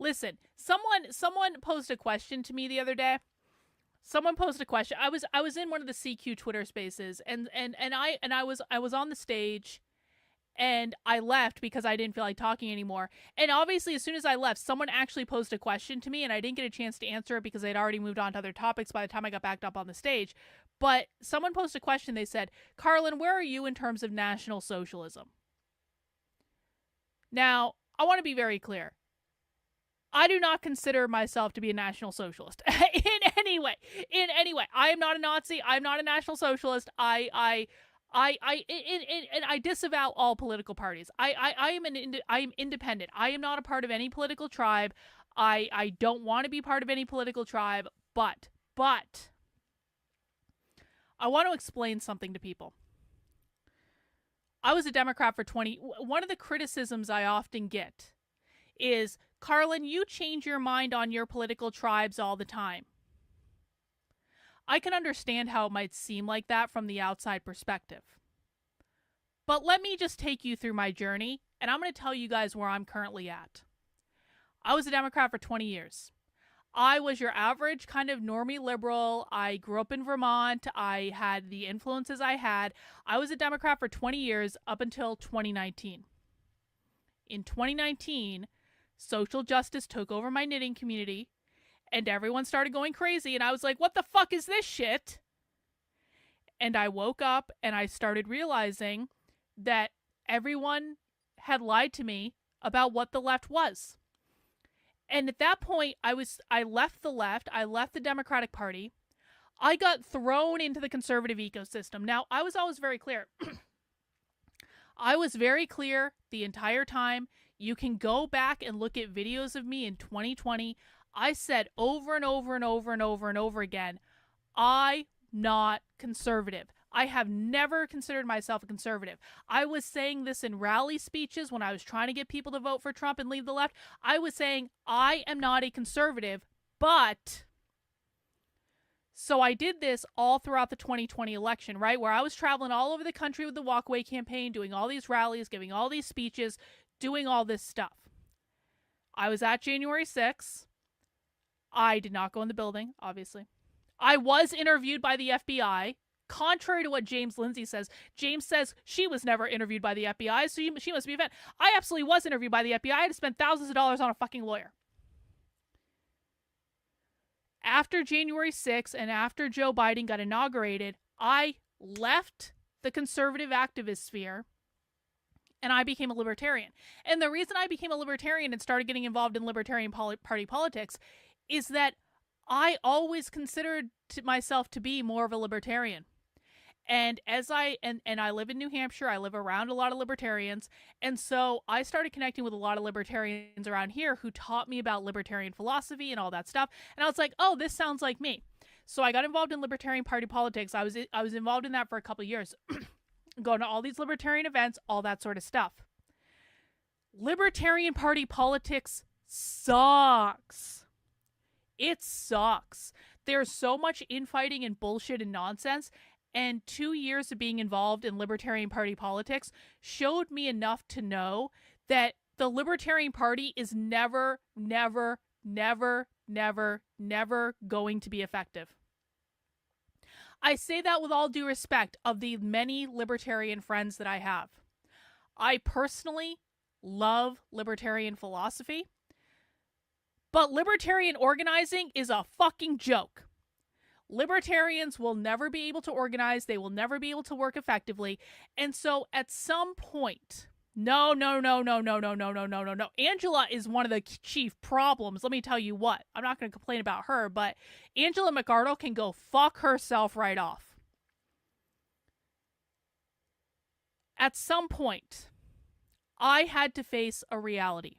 listen, someone posed a question to me the other day. Someone posed a question. I was in one of the CQ Twitter spaces, and I was on the stage, and I left because I didn't feel like talking anymore. And obviously, as soon as I left, someone actually posed a question to me, and I didn't get a chance to answer it because they'd already moved on to other topics by the time I got backed up on the stage. But someone posed a question. They said, "Karlyn, where are you in terms of National Socialism?" Now, I want to be very clear. I do not consider myself to be a National Socialist in any way. In any way, I am not a Nazi. I'm not a National Socialist. I disavow all political parties. I am independent. I am not a part of any political tribe. I don't want to be part of any political tribe. But I want to explain something to people. I was a Democrat for 20. One of the criticisms I often get is, Karlyn, you change your mind on your political tribes all the time. I can understand how it might seem like that from the outside perspective. But let me just take you through my journey, and I'm going to tell you guys where I'm currently at. I was a Democrat for 20 years. I was your average kind of normie liberal. I grew up in Vermont. I had the influences I had. I was a Democrat for 20 years up until 2019. In 2019, social justice took over my knitting community, and everyone started going crazy, and I was like, what the fuck is this shit? And I woke up, and I started realizing that everyone had lied to me about what the left was. And at that point, I left the left, I left the Democratic Party, I got thrown into the conservative ecosystem. Now, I was always very clear. I was very clear the entire time. You can go back and look at videos of me in 2020. I said over and over and over and over and over again, I'm not conservative. I have never considered myself a conservative. I was saying this in rally speeches when I was trying to get people to vote for Trump and leave the left. I was saying, I am not a conservative, but... So I did this all throughout the 2020 election, right? Where I was traveling all over the country with the walkaway campaign, doing all these rallies, giving all these speeches, doing all this stuff. I was at January 6th. I did not go in the building, obviously. I was interviewed by the FBI. Contrary to what James Lindsay says, James says she was never interviewed by the FBI, so she must be a fan. I absolutely was interviewed by the FBI. I had to spend thousands of dollars on a fucking lawyer. After January 6th and after Joe Biden got inaugurated, I left the conservative activist sphere and I became a libertarian. And the reason I became a libertarian and started getting involved in Libertarian Party politics is that I always considered myself to be more of a libertarian. And as I live in New Hampshire, I live around a lot of libertarians. And so I started connecting with a lot of libertarians around here who taught me about libertarian philosophy and all that stuff. And I was like, oh, this sounds like me. So I got involved in Libertarian Party politics. I was involved in that for a couple of years, going to all these libertarian events, all that sort of stuff. Libertarian Party politics sucks. It sucks. There's so much infighting and bullshit and nonsense. And 2 years of being involved in Libertarian Party politics showed me enough to know that the Libertarian Party is never, never, never, never, never going to be effective. I say that with all due respect of the many libertarian friends that I have. I personally love libertarian philosophy, but libertarian organizing is a fucking joke. Libertarians will never be able to organize. They will never be able to work effectively. And so at some point, no. Angela is one of the chief problems. Let me tell you what. I'm not going to complain about her, but Angela McArdle can go fuck herself right off. At some point, I had to face a reality,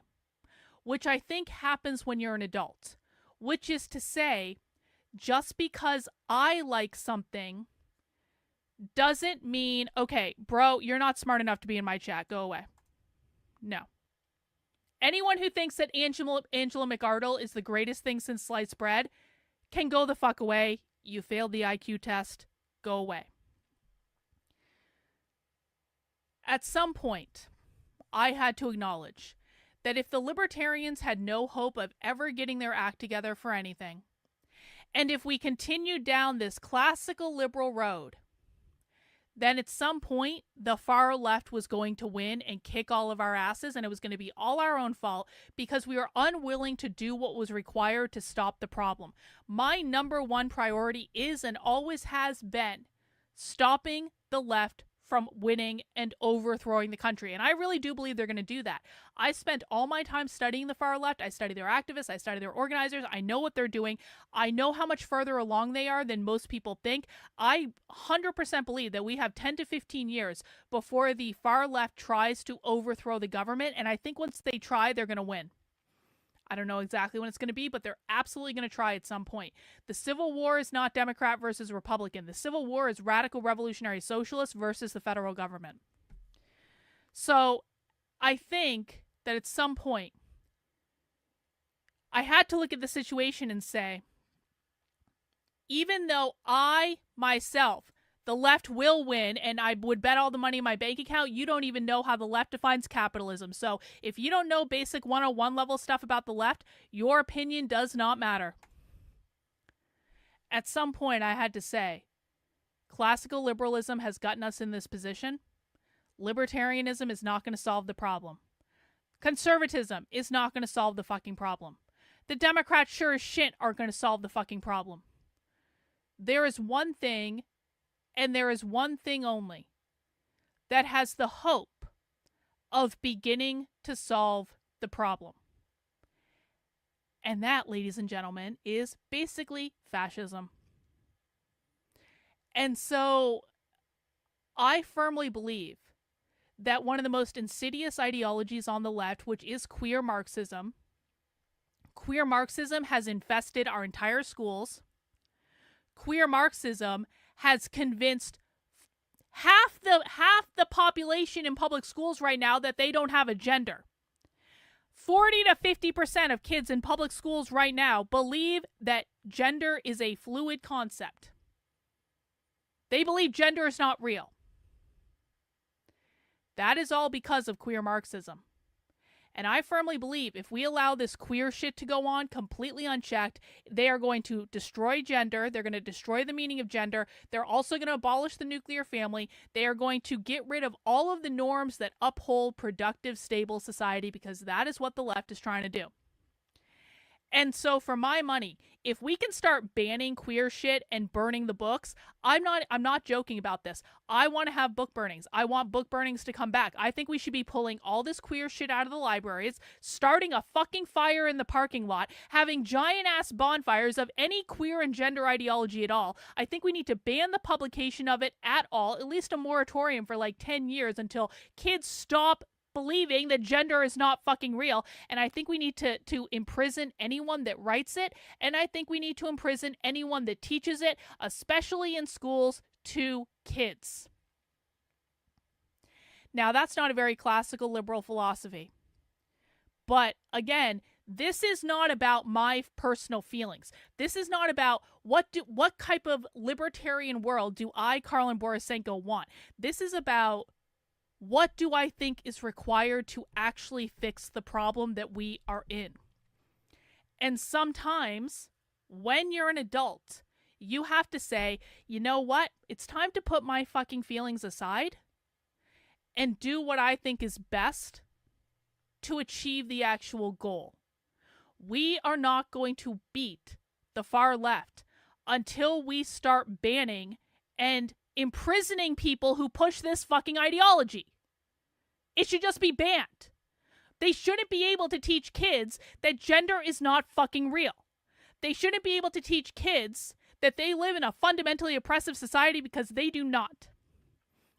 which I think happens when you're an adult, which is to say, just because I like something doesn't mean, okay, bro, you're not smart enough to be in my chat. Go away. No. Anyone who thinks that Angela McArdle is the greatest thing since sliced bread can go the fuck away. You failed the IQ test. Go away. At some point, I had to acknowledge that if the libertarians had no hope of ever getting their act together for anything, and if we continued down this classical liberal road, then at some point the far left was going to win and kick all of our asses, and it was going to be all our own fault because we were unwilling to do what was required to stop the problem. My number one priority is and always has been stopping the left from winning and overthrowing the country. And I really do believe they're going to do that. I spent all my time studying the far left. I study their activists. I study their organizers. I know what they're doing. I know how much further along they are than most people think. I 100% believe that we have 10 to 15 years before the far left tries to overthrow the government. And I think once they try, they're going to win. I don't know exactly when it's going to be, but they're absolutely going to try at some point. The Civil War is not Democrat versus Republican. The Civil War is radical revolutionary socialists versus the federal government. So I think that at some point, I had to look at the situation and say, even though I myself, the left will win, and I would bet all the money in my bank account, you don't even know how the left defines capitalism. So if you don't know basic 101 level stuff about the left, your opinion does not matter. At some point, I had to say, classical liberalism has gotten us in this position. Libertarianism is not going to solve the problem. Conservatism is not going to solve the fucking problem. The Democrats sure as shit aren't going to solve the fucking problem. There is one thing, and there is one thing only, that has the hope of beginning to solve the problem. And that, ladies and gentlemen, is basically fascism. And so I firmly believe that one of the most insidious ideologies on the left, which is queer Marxism has infested our entire schools. Queer Marxism has convinced half the population in public schools right now that they don't have a gender. 40 to 50% of kids in public schools right now believe that gender is a fluid concept. They believe gender is not real. That is all because of queer Marxism. And I firmly believe if we allow this queer shit to go on completely unchecked, they are going to destroy gender. They're going to destroy the meaning of gender. They're also going to abolish the nuclear family. They are going to get rid of all of the norms that uphold productive, stable society, because that is what the left is trying to do. And so for my money, if we can start banning queer shit and burning the books, I'm not joking about this. I want to have book burnings. I want book burnings to come back. I think we should be pulling all this queer shit out of the libraries, starting a fucking fire in the parking lot, having giant ass bonfires of any queer and gender ideology at all. I think we need to ban the publication of it at all, at least a moratorium for like 10 years until kids stop believing that gender is not fucking real. And I think we need to imprison anyone that writes it, and I think we need to imprison anyone that teaches it, especially in schools, to kids. Now, that's not a very classical liberal philosophy. But again, this is not about my personal feelings. This is not about what type of libertarian world do I, Karlyn Borysenko, want. This is about what do I think is required to actually fix the problem that we are in. And sometimes, when you're an adult, you have to say, you know what? It's time to put my fucking feelings aside and do what I think is best to achieve the actual goal. We are not going to beat the far left until we start banning and imprisoning people who push this fucking ideology. It should just be banned. They shouldn't be able to teach kids that gender is not fucking real. They shouldn't be able to teach kids that they live in a fundamentally oppressive society, because they do not.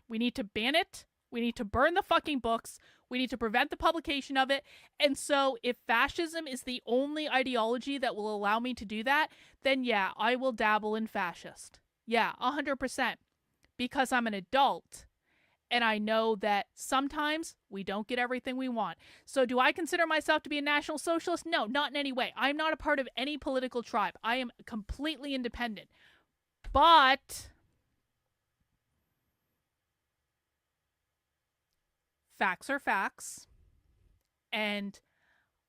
We need to ban it. We need to burn the fucking books. We need to prevent the publication of it. And so if fascism is the only ideology that will allow me to do that, then yeah, I will dabble in fascist. Yeah, 100%. Because I'm an adult, and I know that sometimes we don't get everything we want. So do I consider myself to be a National Socialist? No, not in any way. I'm not a part of any political tribe. I am completely independent. But facts are facts. And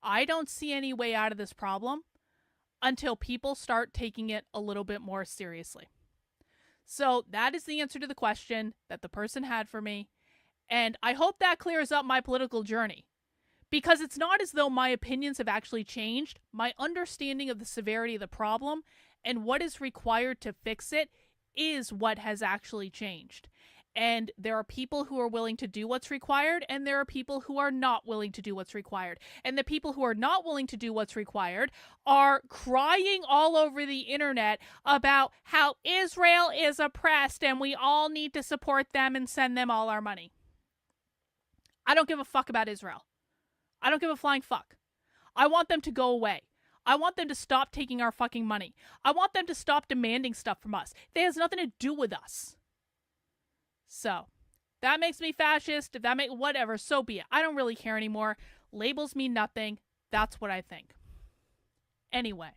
I don't see any way out of this problem until people start taking it a little bit more seriously. So that is the answer to the question that the person had for me. And I hope that clears up my political journey. Because it's not as though my opinions have actually changed. My understanding of the severity of the problem and what is required to fix it is what has actually changed. And there are people who are willing to do what's required, and there are people who are not willing to do what's required. And the people who are not willing to do what's required are crying all over the internet about how Israel is oppressed and we all need to support them and send them all our money. I don't give a fuck about Israel. I don't give a flying fuck. I want them to go away. I want them to stop taking our fucking money. I want them to stop demanding stuff from us. That has nothing to do with us. So, that makes me fascist. If that makes whatever, so be it. I don't really care anymore. Labels mean nothing. That's what I think. Anyway.